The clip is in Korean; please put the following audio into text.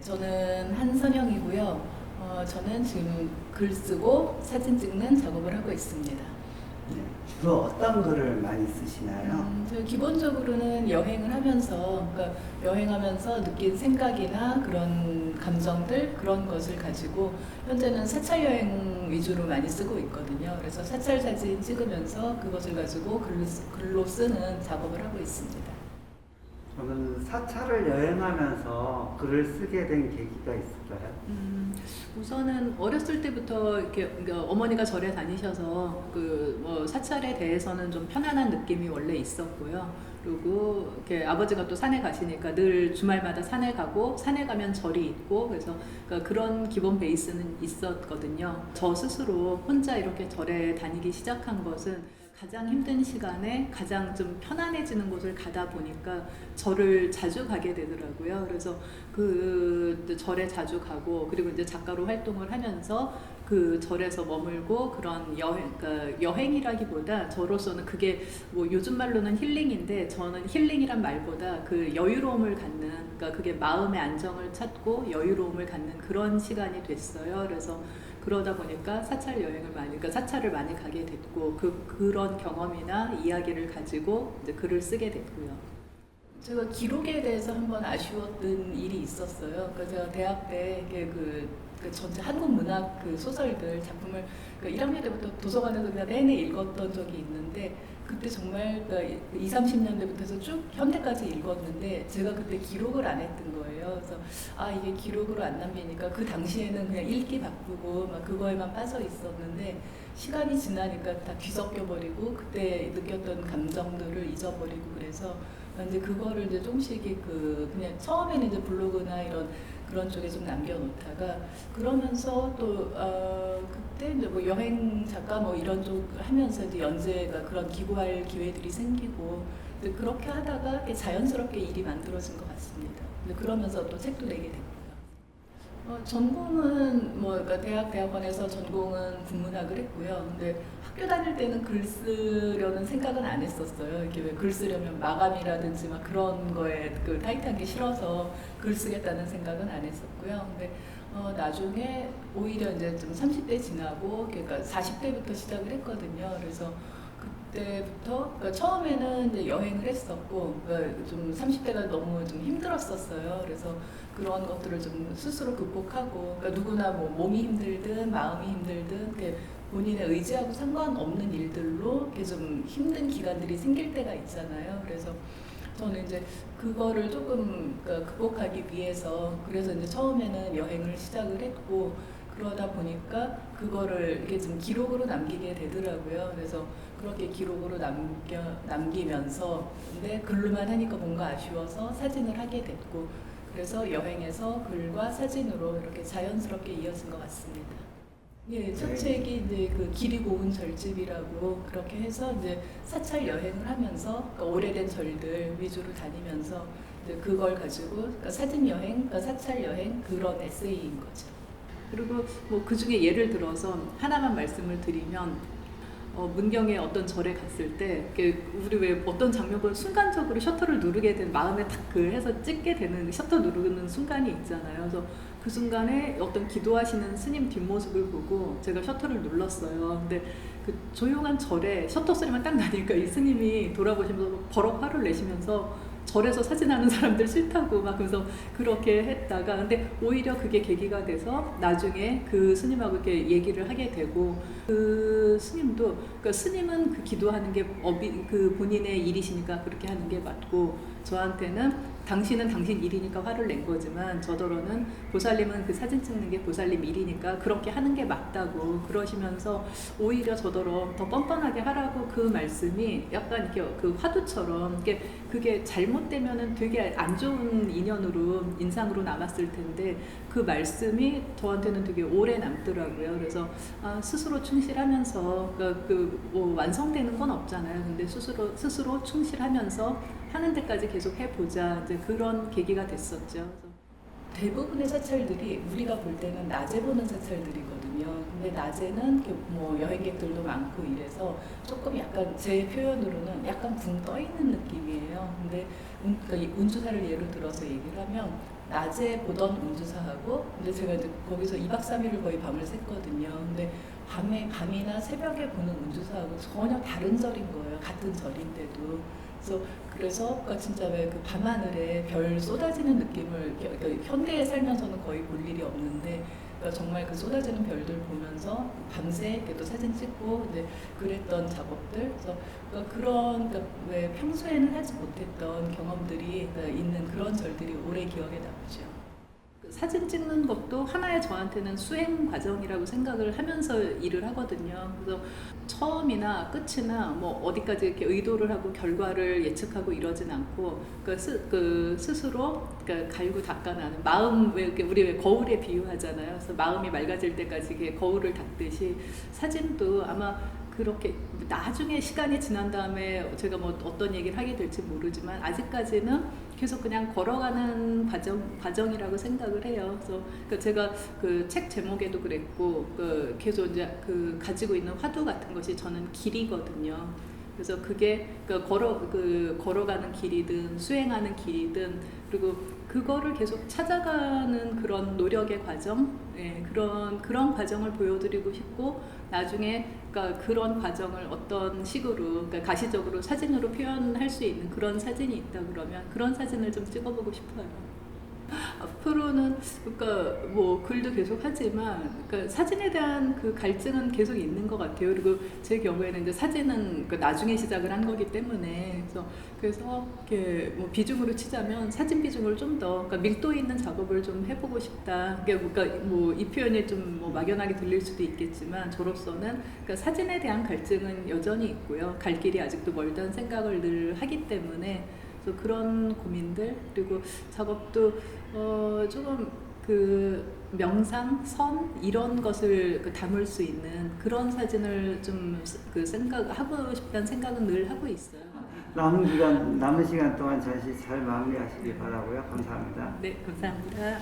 저는 한선영이고요. 저는 지금 글 쓰고 사진 찍는 작업을 하고 있습니다. 네, 주로 어떤 글을 많이 쓰시나요? 저 기본적으로는 여행을 하면서, 그러니까 여행하면서 느낀 생각이나 그런 감정들, 그런 것을 가지고 현재는 사찰 여행 위주로 많이 쓰고 있거든요. 그래서 사찰 사진 찍으면서 그것을 가지고 글로 쓰는 작업을 하고 있습니다. 저는 사찰을 여행하면서 글을 쓰게 된 계기가 있을까요? 우선은 어렸을 때부터 이렇게 그러니까 어머니가 절에 다니셔서 뭐 사찰에 대해서는 좀 편안한 느낌이 원래 있었고요. 그리고 이렇게 아버지가 또 산에 가시니까 늘 주말마다 산에 가고 산에 가면 절이 있고 그래서 그러니까 그런 기본 베이스는 있었거든요. 저 스스로 혼자 이렇게 절에 다니기 시작한 것은 가장 힘든 시간에 가장 좀 편안해지는 곳을 가다 보니까 절을 자주 가게 되더라고요. 그래서 그 절에 자주 가고 그리고 이제 작가로 활동을 하면서 그 절에서 머물고 그런 그러니까 여행이라기보다 저로서는 그게 뭐 요즘 말로는 힐링인데 저는 힐링이란 말보다 그 여유로움을 갖는 그러니까 그게 마음의 안정을 찾고 여유로움을 갖는 그런 시간이 됐어요. 그래서 그러다 보니까 사찰 여행을 그러니까 사찰을 많이 가게 됐고 그런 경험이나 이야기를 가지고 이제 글을 쓰게 됐고요. 제가 기록에 대해서 한번 아쉬웠던 일이 있었어요. 그러니까 제가 대학 때 그 전체 한국 문학 그 소설들 작품을 그러니까 1학년 때부터 도서관에서 그냥 내내 읽었던 적이 있는데 그때 정말 그러니까 20, 30년대부터 해서 쭉 현대까지 읽었는데 제가 그때 기록을 안 했던 거예요. 그래서 이게 기록으로 안 남기니까 그 당시에는 그냥 읽기 바쁘고 막 그거에만 빠져 있었는데 시간이 지나니까 다 뒤섞여 버리고 그때 느꼈던 감정들을 잊어버리고 그래서 이제 그거를 이제 조금씩 그냥 처음에는 이제 블로그나 이런 그런 쪽에 좀 남겨놓다가 그러면서 또 그때 이제 뭐 여행 작가 뭐 이런 쪽 하면서 이제 연재가 그런 기고할 기회들이 생기고 그렇게 하다가 이렇게 자연스럽게 일이 만들어진 것 같습니다. 근데 그러면서 또 책도 내게 됐고요. 전공은 뭐 그러니까 대학원에서 전공은 국문학을 했고요. 근데 학교 다닐 때는 글 쓰려는 생각은 안 했었어요. 이렇게 왜 글 쓰려면 마감이라든지 막 그런 거에 그 타이트한 게 싫어서 글 쓰겠다는 생각은 안 했었고요. 근데 나중에 오히려 이제 좀 30대 지나고 그러니까 40대부터 시작을 했거든요. 그래서 그때부터 그러니까 처음에는 이제 여행을 했었고 그러니까 좀 30대가 너무 좀 힘들었었어요. 그래서 그런 것들을 좀 스스로 극복하고 그러니까 누구나 뭐 몸이 힘들든 마음이 힘들든 이렇게 본인의 의지하고 상관없는 일들로 이렇게 좀 힘든 기간들이 생길 때가 있잖아요. 그래서 저는 이제 그거를 조금 그러니까 극복하기 위해서 그래서 이제 처음에는 여행을 시작을 했고 그러다 보니까 그거를 이렇게 좀 기록으로 남기게 되더라고요. 그래서 그렇게 기록으로 남기면서 근데 글로만 하니까 뭔가 아쉬워서 사진을 하게 됐고 그래서 여행에서 글과 사진으로 이렇게 자연스럽게 이어진 것 같습니다. 예, 첫 책이 이제 그 길이 고운 절집이라고 그렇게 해서 이제 사찰 여행을 하면서 그러니까 오래된 절들 위주로 다니면서 이제 그걸 가지고 그러니까 사진 여행, 그러니까 사찰 여행 그런 에세이인 거죠. 그리고 뭐 그 중에 예를 들어서 하나만 말씀을 드리면 문경의 어떤 절에 갔을 때 우리 왜 어떤 장면을 순간적으로 셔터를 누르게 된 마음에 탁 해서 찍게 되는 셔터 누르는 순간이 있잖아요. 그래서 그 순간에 어떤 기도하시는 스님 뒷모습을 보고 제가 셔터를 눌렀어요. 근데 그 조용한 절에 셔터 소리만 딱 나니까 이 스님이 돌아보시면서 버럭 화를 내시면서 절에서 사진하는 사람들 싫다고 막 그래서 그렇게 했다가 근데 오히려 그게 계기가 돼서 나중에 그 스님하고 이렇게 얘기를 하게 되고 그 스님도 그러니까 스님은 그 기도하는 게 그 본인의 일이시니까 그렇게 하는 게 맞고 저한테는 당신은 당신 일이니까 화를 낸 거지만 저더러는 보살님은 그 사진 찍는 게 보살님 일이니까 그렇게 하는 게 맞다고 그러시면서 오히려 저더러 더 뻔뻔하게 하라고 그 말씀이 약간 이렇게 그 화두처럼 그게 잘못되면은 되게 안 좋은 인연으로 인상으로 남았을 텐데 그 말씀이 저한테는 되게 오래 남더라고요. 그래서 스스로 충실하면서 뭐 완성되는 건 없잖아요. 근데 스스로 충실하면서 하는 데까지 계속 해보자 이제 그런 계기가 됐었죠. 대부분의 사찰들이 우리가 볼 때는 낮에 보는 사찰들이거든요. 근데 낮에는 뭐 여행객들도 많고 이래서 조금 약간 제 표현으로는 약간 붕 떠 있는 느낌이에요. 근데 그러니까 운주사를 예로 들어서 얘기를 하면 낮에 보던 운주사하고 근데 제가 이제 거기서 2박 3일을 거의 밤을 샜거든요. 근데 밤이나 새벽에 보는 운주사하고 전혀 다른 절인 거예요. 같은 절인데도. 그래서 그러니까 진짜 왜 그 밤하늘에 별 쏟아지는 느낌을 그러니까 현대에 살면서는 거의 볼 일이 없는데 그러니까 정말 그 쏟아지는 별들 보면서 밤새 이렇게 또 사진 찍고 근데 그랬던 작업들 그러니까 왜 평소에는 하지 못했던 경험들이 그러니까 있는 그런 절들이 오래 기억에 남죠. 그 사진 찍는 것도 하나의 저한테는 수행 과정이라고 생각을 하면서 일을 하거든요. 그래서 처음이나 끝이나 뭐 어디까지 이렇게 의도를 하고 결과를 예측하고 이러진 않고 그 스스로 그러니까 갈고 닦아나는 마음 왜 이렇게 우리 왜 거울에 비유하잖아요. 그래서 마음이 맑아질 때까지 이게 거울을 닦듯이 사진도 아마 그렇게 나중에 시간이 지난 다음에 제가 뭐 어떤 얘기를 하게 될지 모르지만 아직까지는 계속 그냥 걸어가는 과정이라고 생각을 해요. 그래서 제가 그 책 제목에도 그랬고 계속 이제 가지고 있는 화두 같은 것이 저는 길이거든요. 그래서 그게 걸어가는 길이든 수행하는 길이든 그리고 그거를 계속 찾아가는 그런 노력의 과정, 그런 과정을 보여드리고 싶고 나중에 그런 과정을 어떤 식으로 가시적으로 사진으로 표현할 수 있는 그런 사진이 있다 그러면 그런 사진을 좀 찍어보고 싶어요. 앞으로는 뭐 글도 계속 하지만 사진에 대한 그 갈증은 계속 있는 것 같아요. 그리고 제 경우에는 이제 사진은 나중에 시작을 한 거기 때문에 그래서 이렇게 뭐 비중으로 치자면 사진 비중을 좀 더 밀도 있는 작업을 좀 해보고 싶다. 뭐 이 표현이 좀 뭐 막연하게 들릴 수도 있겠지만 저로서는 사진에 대한 갈증은 여전히 있고요. 갈 길이 아직도 멀다는 생각을 늘 하기 때문에. 그래서 그런 고민들 그리고 작업도 조금 명상, 선 이런 것을 담을 수 있는 그런 사진을 좀 생각하고 싶다는 생각은 늘 하고 있어요. 남은 시간 동안 전시 잘 마무리하시기 바라고요. 감사합니다. 네, 감사합니다.